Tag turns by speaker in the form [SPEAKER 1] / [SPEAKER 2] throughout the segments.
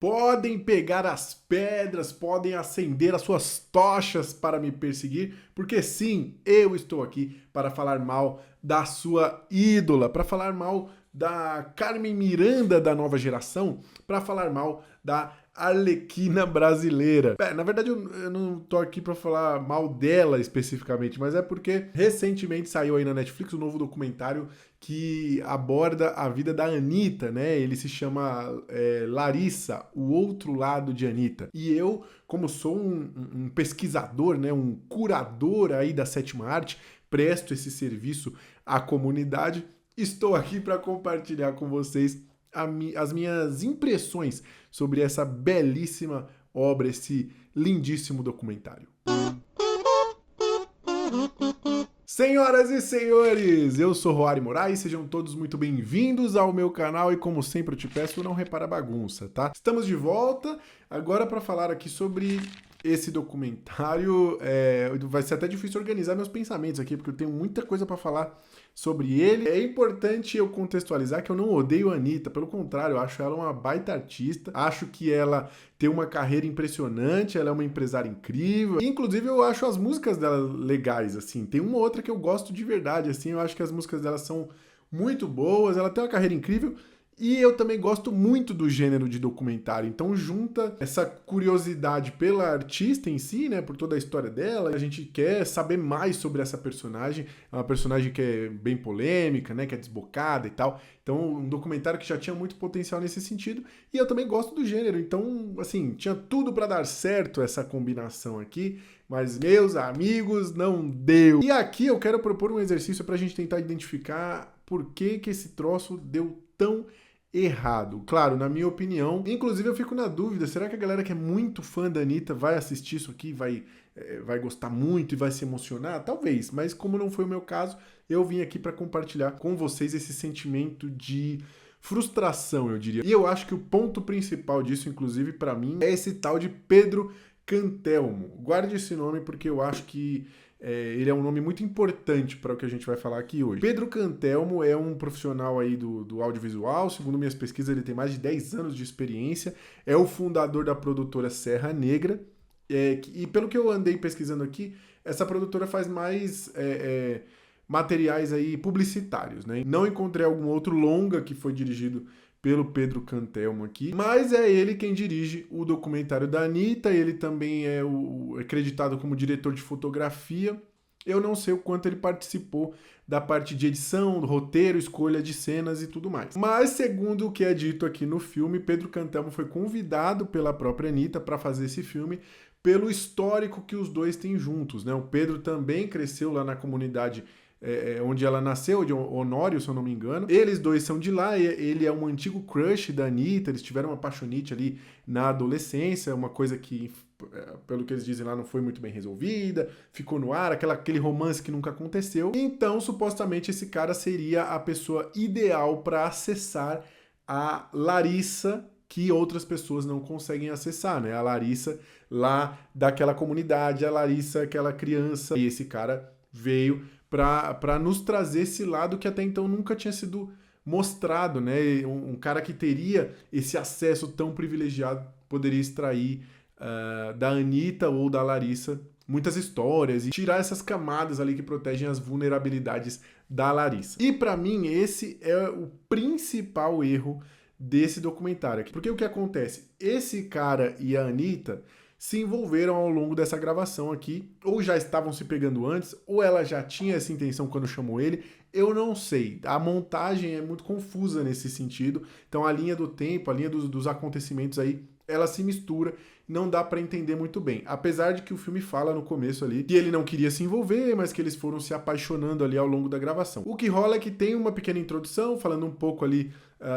[SPEAKER 1] Podem pegar as pedras, podem acender as suas tochas para me perseguir, porque sim, eu estou aqui para falar mal da sua ídola, para falar mal da Carmen Miranda da nova geração, para falar mal da Arlequina brasileira. Na verdade, eu não tô aqui para falar mal dela especificamente, mas é porque recentemente saiu aí na Netflix um novo documentário que aborda a vida da Anitta, né? Ele se chama Larissa, o outro lado de Anitta. E eu, como sou um pesquisador, né? Um curador aí da sétima arte, presto esse serviço à comunidade, estou aqui para compartilhar com vocês as minhas impressões sobre essa belíssima obra, esse lindíssimo documentário. Senhoras e senhores, eu sou Roari Moraes, sejam todos muito bem-vindos ao meu canal e como sempre eu te peço, não repara a bagunça, tá? Estamos de volta agora para falar aqui sobre esse documentário. Vai ser até difícil organizar meus pensamentos aqui, porque eu tenho muita coisa para falar sobre ele. É importante eu contextualizar que eu não odeio a Anitta, pelo contrário, eu acho ela uma baita artista, acho que ela tem uma carreira impressionante, ela é uma empresária incrível, inclusive eu acho as músicas dela legais, assim, tem uma ou outra que eu gosto de verdade, assim, eu acho que as músicas dela são muito boas, ela tem uma carreira incrível, e eu também gosto muito do gênero de documentário, então junta essa curiosidade pela artista em si, né, por toda a história dela, a gente quer saber mais sobre essa personagem, é uma personagem que é bem polêmica, né, que é desbocada e tal, então um documentário que já tinha muito potencial nesse sentido, e eu também gosto do gênero, então, assim, tinha tudo para dar certo essa combinação aqui, mas, meus amigos, não deu. E aqui eu quero propor um exercício pra gente tentar identificar por que esse troço deu tão errado. Claro, na minha opinião. Inclusive, eu fico na dúvida, será que a galera que é muito fã da Anitta vai assistir isso aqui, vai gostar muito e vai se emocionar? Talvez, mas como não foi o meu caso, eu vim aqui para compartilhar com vocês esse sentimento de frustração, eu diria. E eu acho que o ponto principal disso, inclusive, para mim, é esse tal de Pedro Cantelmo. Guarde esse nome porque eu acho que ele é um nome muito importante para o que a gente vai falar aqui hoje. Pedro Cantelmo é um profissional aí do audiovisual, segundo minhas pesquisas ele tem mais de 10 anos de experiência, é o fundador da produtora Serra Negra, e pelo que eu andei pesquisando aqui, essa produtora faz mais materiais aí publicitários, né? Não encontrei algum outro longa que foi dirigido pelo Pedro Cantelmo aqui, mas é ele quem dirige o documentário da Anitta, ele também é acreditado como diretor de fotografia. Eu não sei o quanto ele participou da parte de edição, do roteiro, escolha de cenas e tudo mais. Mas, segundo o que é dito aqui no filme, Pedro Cantelmo foi convidado pela própria Anitta para fazer esse filme pelo histórico que os dois têm juntos, né? O Pedro também cresceu lá na comunidade onde ela nasceu, de Honório, se eu não me engano. Eles dois são de lá, ele é um antigo crush da Anitta, eles tiveram uma paixonite ali na adolescência, uma coisa que, pelo que eles dizem lá, não foi muito bem resolvida, ficou no ar, aquele romance que nunca aconteceu. Então, supostamente, esse cara seria a pessoa ideal para acessar a Larissa, que outras pessoas não conseguem acessar, né? A Larissa lá daquela comunidade, a Larissa, aquela criança. E esse cara veio para nos trazer esse lado que até então nunca tinha sido mostrado, né? Um cara que teria esse acesso tão privilegiado poderia extrair da Anitta ou da Larissa muitas histórias e tirar essas camadas ali que protegem as vulnerabilidades da Larissa. E para mim esse é o principal erro desse documentário aqui. Porque o que acontece? Esse cara e a Anitta se envolveram ao longo dessa gravação aqui, ou já estavam se pegando antes, ou ela já tinha essa intenção quando chamou ele, eu não sei. A montagem é muito confusa nesse sentido, então a linha do tempo, a linha dos acontecimentos aí, ela se mistura, não dá pra entender muito bem. Apesar de que o filme fala no começo ali que ele não queria se envolver, mas que eles foram se apaixonando ali ao longo da gravação. O que rola é que tem uma pequena introdução, falando um pouco ali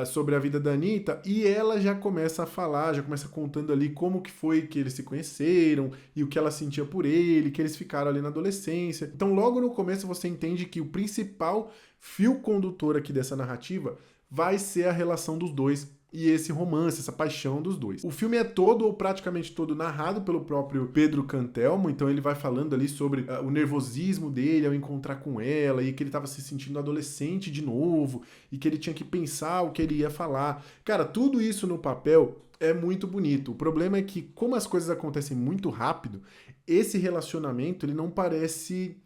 [SPEAKER 1] sobre a vida da Anitta, e ela já começa a falar, já começa contando ali como que foi que eles se conheceram, e o que ela sentia por ele, que eles ficaram ali na adolescência. Então logo no começo você entende que o principal fio condutor aqui dessa narrativa vai ser a relação dos dois, e esse romance, essa paixão dos dois. O filme é todo, ou praticamente todo, narrado pelo próprio Pedro Cantelmo, então ele vai falando ali sobre o nervosismo dele ao encontrar com ela, e que ele estava se sentindo adolescente de novo, e que ele tinha que pensar o que ele ia falar. Cara, tudo isso no papel é muito bonito. O problema é que, como as coisas acontecem muito rápido, esse relacionamento ele não parece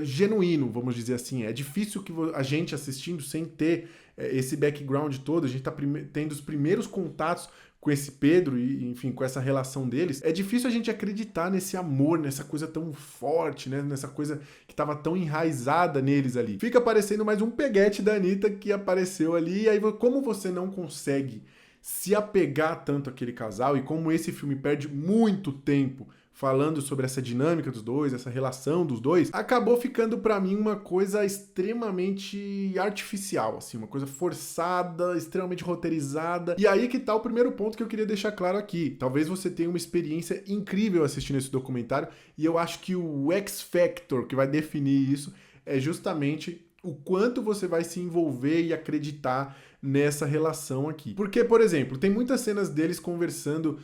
[SPEAKER 1] genuíno, vamos dizer assim. É difícil que a gente assistindo sem ter esse background todo, a gente tá tendo os primeiros contatos com esse Pedro e, enfim, com essa relação deles, é difícil a gente acreditar nesse amor, nessa coisa tão forte, né? Nessa coisa que tava tão enraizada neles ali. Fica parecendo mais um peguete da Anitta que apareceu ali, e aí como você não consegue se apegar tanto àquele casal, e como esse filme perde muito tempo falando sobre essa dinâmica dos dois, essa relação dos dois, acabou ficando pra mim uma coisa extremamente artificial, assim, uma coisa forçada, extremamente roteirizada. E aí que tá o primeiro ponto que eu queria deixar claro aqui. Talvez você tenha uma experiência incrível assistindo esse documentário, e eu acho que o X Factor que vai definir isso é justamente o quanto você vai se envolver e acreditar nessa relação aqui. Porque, por exemplo, tem muitas cenas deles conversando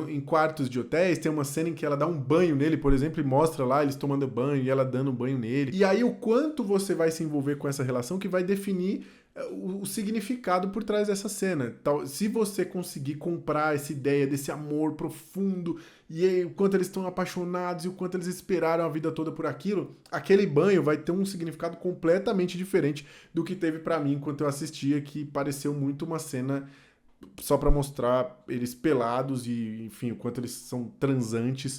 [SPEAKER 1] em quartos de hotéis, tem uma cena em que ela dá um banho nele, por exemplo, e mostra lá eles tomando banho e ela dando um banho nele. E aí o quanto você vai se envolver com essa relação que vai definir o significado por trás dessa cena. Se você conseguir comprar essa ideia desse amor profundo e o quanto eles estão apaixonados e o quanto eles esperaram a vida toda por aquilo, aquele banho vai ter um significado completamente diferente do que teve pra mim enquanto eu assistia, que pareceu muito uma cena só pra mostrar eles pelados e, enfim, o quanto eles são transantes.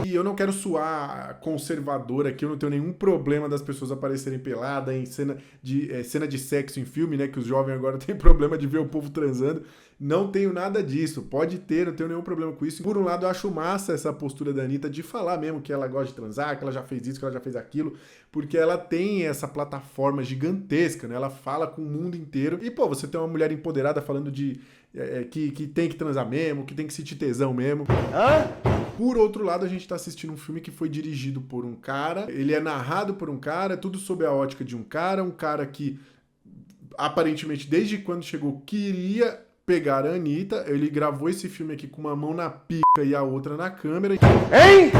[SPEAKER 1] E eu não quero soar conservador aqui, eu não tenho nenhum problema das pessoas aparecerem peladas em cena de sexo em filme, né? Que os jovens agora têm problema de ver o povo transando. Não tenho nada disso, pode ter, não tenho nenhum problema com isso. Por um lado, eu acho massa essa postura da Anitta de falar mesmo que ela gosta de transar, que ela já fez isso, que ela já fez aquilo, porque ela tem essa plataforma gigantesca, né? Ela fala com o mundo inteiro. E, pô, você tem uma mulher empoderada falando de que tem que transar mesmo, que tem que sentir tesão mesmo. Por outro lado, a gente tá assistindo um filme que foi dirigido por um cara, ele é narrado por um cara, tudo sob a ótica de um cara que aparentemente desde quando chegou queria pegar a Anitta. Ele gravou esse filme aqui com uma mão na pica e a outra na câmera. Hein?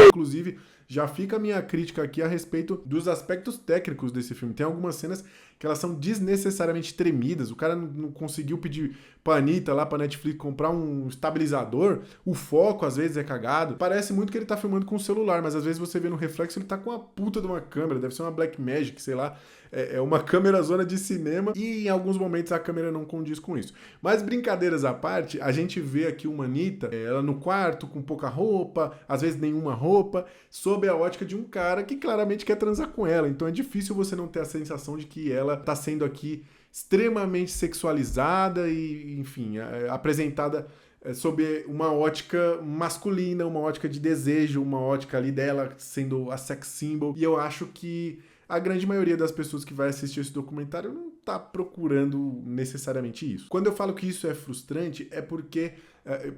[SPEAKER 1] Inclusive, já fica a minha crítica aqui a respeito dos aspectos técnicos desse filme. Tem algumas cenas que elas são desnecessariamente tremidas. O cara não conseguiu pedir pra Anitta lá pra Netflix comprar um estabilizador. O foco às vezes é cagado. Parece muito que ele tá filmando com o celular, mas às vezes você vê no reflexo ele tá com a puta de uma câmera. Deve ser uma Blackmagic, sei lá. É uma câmera zona de cinema e em alguns momentos a câmera não condiz com isso. Mas brincadeiras à parte, a gente vê aqui uma Anitta, ela no quarto com pouca roupa, às vezes nenhuma roupa, sob a ótica de um cara que claramente quer transar com ela. Então é difícil você não ter a sensação de que ela tá sendo aqui extremamente sexualizada e, enfim, apresentada sob uma ótica masculina, uma ótica de desejo, uma ótica ali dela sendo a sex symbol. E eu acho que a grande maioria das pessoas que vai assistir esse documentário não tá procurando necessariamente isso. Quando eu falo que isso é frustrante, é porque,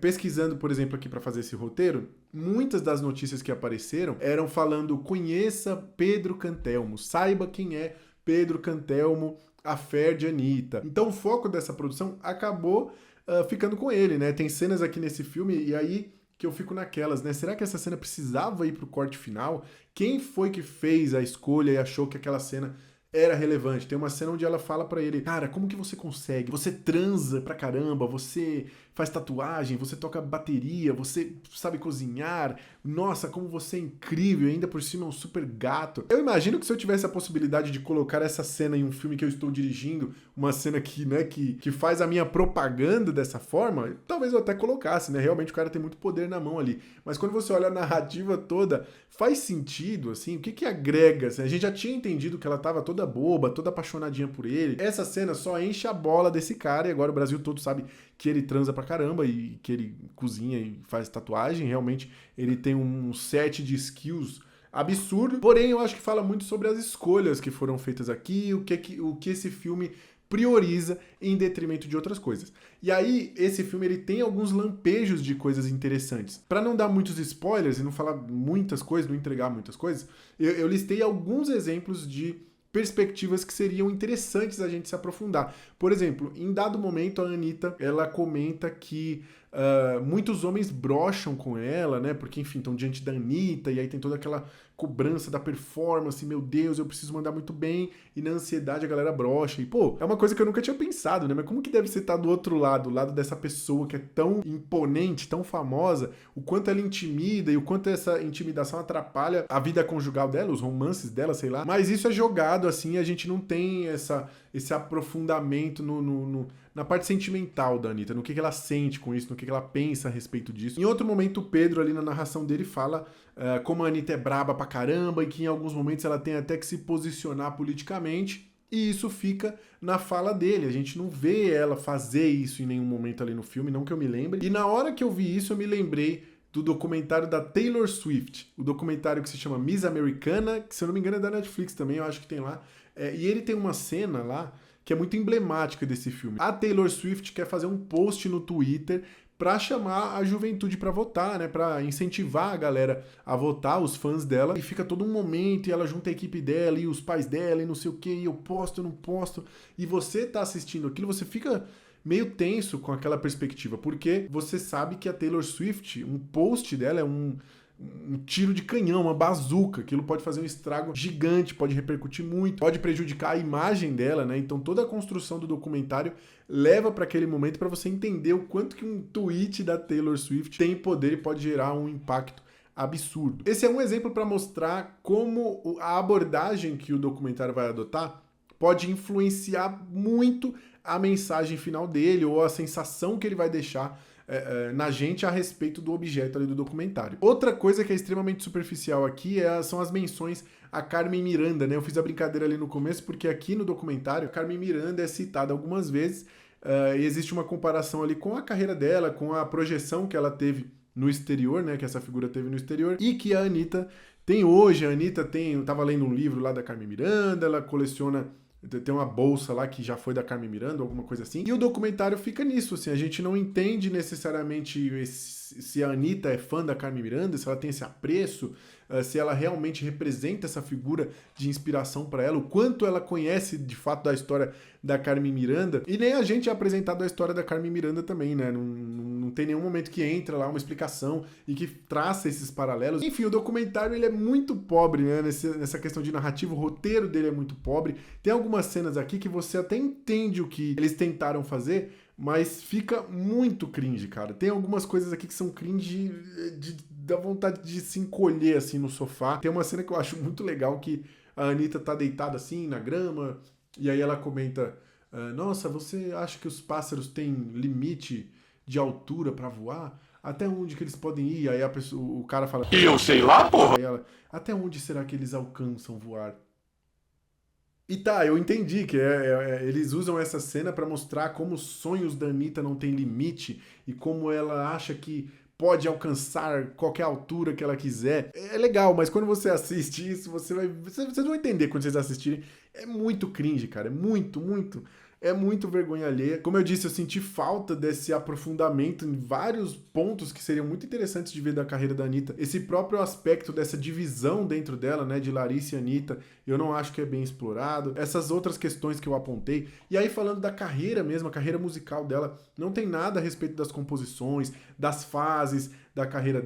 [SPEAKER 1] pesquisando, por exemplo, aqui para fazer esse roteiro, muitas das notícias que apareceram eram falando: conheça Pedro Cantelmo, saiba quem é Pedro Cantelmo, a fé de Anitta. Então o foco dessa produção acabou ficando com ele, né? Tem cenas aqui nesse filme, e aí que eu fico naquelas, né? Será que essa cena precisava ir pro corte final? Quem foi que fez a escolha e achou que aquela cena era relevante? Tem uma cena onde ela fala pra ele: cara, como que você consegue? Você transa pra caramba, você faz tatuagem, você toca bateria, você sabe cozinhar, nossa, como você é incrível, ainda por cima é um super gato. Eu imagino que se eu tivesse a possibilidade de colocar essa cena em um filme que eu estou dirigindo, uma cena que, né, que faz a minha propaganda dessa forma, talvez eu até colocasse, né? Realmente o cara tem muito poder na mão ali. Mas quando você olha a narrativa toda, faz sentido, assim? O que agrega? Assim? A gente já tinha entendido que ela tava toda boba, toda apaixonadinha por ele. Essa cena só enche a bola desse cara, e agora o Brasil todo sabe que ele transa pra caramba e que ele cozinha e faz tatuagem. Realmente ele tem um set de skills absurdo. Porém, eu acho que fala muito sobre as escolhas que foram feitas aqui, o que esse filme prioriza em detrimento de outras coisas. E aí, esse filme ele tem alguns lampejos de coisas interessantes. Para não dar muitos spoilers e não falar muitas coisas, não entregar muitas coisas, eu listei alguns exemplos de perspectivas que seriam interessantes a gente se aprofundar. Por exemplo, em dado momento, a Anitta, ela comenta que muitos homens brocham com ela, né? Porque, enfim, estão diante da Anitta, e aí tem toda aquela cobrança da performance, meu Deus, eu preciso mandar muito bem, e na ansiedade a galera brocha. E, pô, é uma coisa que eu nunca tinha pensado, né? Mas como que deve ser estar do outro lado, do lado dessa pessoa que é tão imponente, tão famosa, o quanto ela intimida e o quanto essa intimidação atrapalha a vida conjugal dela, os romances dela, sei lá. Mas isso é jogado, assim, a gente não tem esse aprofundamento na parte sentimental da Anitta, no que ela sente com isso, no que ela pensa a respeito disso. Em outro momento, o Pedro, ali na narração dele, fala como a Anitta é braba pra caramba e que em alguns momentos ela tem até que se posicionar politicamente, e isso fica na fala dele. A gente não vê ela fazer isso em nenhum momento ali no filme, não que eu me lembre. E na hora que eu vi isso, eu me lembrei do documentário da Taylor Swift, o documentário que se chama Miss Americana, que se eu não me engano é da Netflix também, eu acho que tem lá. E ele tem uma cena lá que é muito emblemática desse filme. A Taylor Swift quer fazer um post no Twitter para chamar a juventude para votar, né, para incentivar a galera a votar, os fãs dela, e fica todo um momento, e ela junta a equipe dela, e os pais dela, e não sei o que, e eu posto, eu não posto, e você tá assistindo aquilo, você fica meio tenso com aquela perspectiva, porque você sabe que a Taylor Swift, um post dela é um tiro de canhão, uma bazuca, aquilo pode fazer um estrago gigante, pode repercutir muito, pode prejudicar a imagem dela, né? Então toda a construção do documentário leva para aquele momento para você entender o quanto que um tweet da Taylor Swift tem poder e pode gerar um impacto absurdo. Esse é um exemplo para mostrar como a abordagem que o documentário vai adotar pode influenciar muito a mensagem final dele ou a sensação que ele vai deixar na gente a respeito do objeto ali do documentário. Outra coisa que é extremamente superficial aqui são as menções a Carmen Miranda, né? Eu fiz a brincadeira ali no começo porque aqui no documentário Carmen Miranda é citada algumas vezes e existe uma comparação ali com a carreira dela, com a projeção que ela teve no exterior, né? Que essa figura teve no exterior e que a Anitta tem hoje. A Anitta eu tava lendo um livro lá da Carmen Miranda, ela coleciona. Tem uma bolsa lá que já foi da Carmen Miranda, alguma coisa assim. E o documentário fica nisso, assim. A gente não entende necessariamente se a Anitta é fã da Carmen Miranda, se ela tem esse apreço, se ela realmente representa essa figura de inspiração para ela, o quanto ela conhece de fato da história da Carmen Miranda. E nem a gente é apresentado a história da Carmen Miranda também, né? Não tem nenhum momento que entra lá uma explicação e que traça esses paralelos. Enfim, o documentário ele é muito pobre, né? Nessa questão de narrativa, o roteiro dele é muito pobre. Tem algumas cenas aqui que você até entende o que eles tentaram fazer, mas fica muito cringe, cara. Tem algumas coisas aqui que são cringe dá vontade de se encolher assim no sofá. Tem uma cena que eu acho muito legal que a Anitta tá deitada assim na grama e aí ela comenta: nossa, você acha que os pássaros têm limite de altura pra voar? Até onde que eles podem ir? Aí o cara fala:
[SPEAKER 2] E eu sei lá, porra!
[SPEAKER 1] Aí ela: até onde será que eles alcançam voar? E tá, eu entendi que eles usam essa cena pra mostrar como os sonhos da Anitta não têm limite e como ela acha que pode alcançar qualquer altura que ela quiser. É legal, mas quando você assiste isso, vocês vão entender quando vocês assistirem. É muito cringe, cara. É muito vergonha alheia. Como eu disse, eu senti falta desse aprofundamento em vários pontos que seriam muito interessantes de ver da carreira da Anitta. Esse próprio aspecto dessa divisão dentro dela, né, de Larissa e Anitta, eu não acho que é bem explorado. Essas outras questões que eu apontei. E aí, falando da carreira mesmo, a carreira musical dela, não tem nada a respeito das composições, das fases da carreira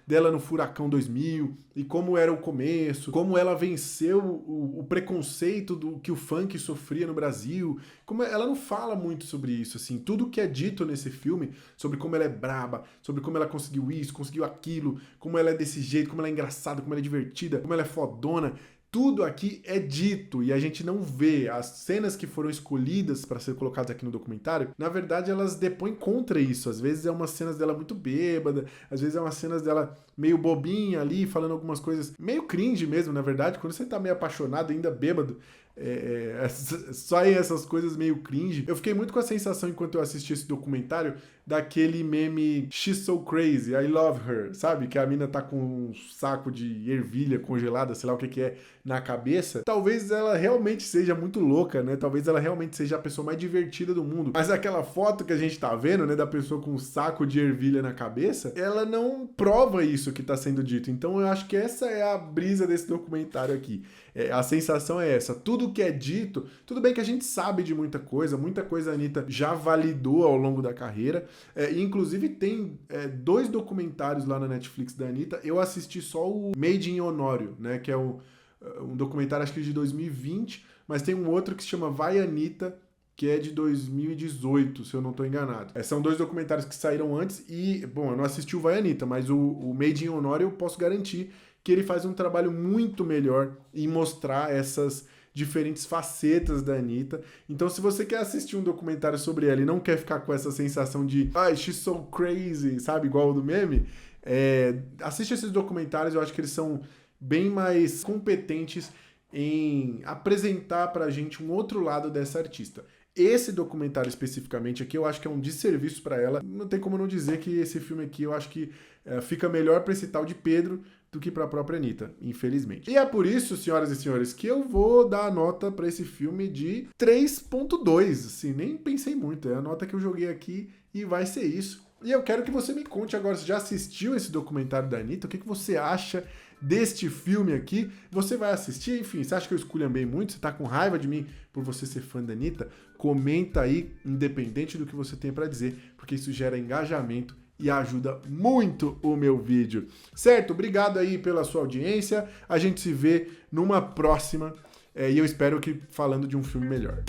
[SPEAKER 1] dela no Furacão 2000, e como era o começo, como ela venceu o preconceito do que o funk sofria no Brasil. Como ela não fala muito sobre isso, assim. Tudo que é dito nesse filme, sobre como ela é braba, sobre como ela conseguiu isso, conseguiu aquilo, como ela é desse jeito, como ela é engraçada, como ela é divertida, como ela é fodona, tudo aqui é dito e a gente não vê. As cenas que foram escolhidas para ser colocadas aqui no documentário, na verdade elas depõem contra isso. Às vezes é umas cenas dela muito bêbada, às vezes é umas cenas dela meio bobinha ali, falando algumas coisas meio cringe mesmo, na verdade. Quando você tá meio apaixonado, ainda bêbado, saem essas coisas meio cringe. Eu fiquei muito com a sensação, enquanto eu assisti esse documentário, daquele meme She's So Crazy, I Love Her, sabe? Que a mina tá com um saco de ervilha congelada, sei lá o que é, na cabeça. Talvez ela realmente seja muito louca, né? Talvez ela realmente seja a pessoa mais divertida do mundo. Mas aquela foto que a gente tá vendo, né, da pessoa com um saco de ervilha na cabeça, ela não prova isso que tá sendo dito. Então eu acho que essa é a brisa desse documentário aqui. A sensação é essa. Tudo que é dito, tudo bem que a gente sabe de muita coisa a Anitta já validou ao longo da carreira. E inclusive tem 2 documentários lá na Netflix da Anitta. Eu assisti só o Made in Honório, né? Que é um documentário, acho que de 2020, mas tem um outro que se chama Vai Anitta, que é de 2018, se eu não estou enganado. São 2 documentários que saíram antes e, bom, eu não assisti o Vai Anitta, mas o Made in Honório eu posso garantir que ele faz um trabalho muito melhor em mostrar essas diferentes facetas da Anitta. Então, se você quer assistir um documentário sobre ela e não quer ficar com essa sensação de she's so crazy, sabe, igual o do meme, assiste esses documentários, eu acho que eles são bem mais competentes em apresentar pra gente um outro lado dessa artista. Esse documentário especificamente aqui, eu acho que é um desserviço pra ela. Não tem como não dizer que esse filme aqui, eu acho que fica melhor pra esse tal de Pedro do que pra própria Anitta, infelizmente. E é por isso, senhoras e senhores, que eu vou dar a nota pra esse filme de 3.2. Assim, nem pensei muito, é a nota que eu joguei aqui e vai ser isso. E eu quero que você me conte agora, se já assistiu esse documentário da Anitta, o que você acha deste filme aqui? Você vai assistir? Enfim, você acha que eu esculhambei muito? Você tá com raiva de mim por você ser fã da Anitta? Comenta aí, independente do que você tem pra dizer, porque isso gera engajamento e ajuda muito o meu vídeo. Certo? Obrigado aí pela sua audiência. A gente se vê numa próxima e eu espero que falando de um filme melhor.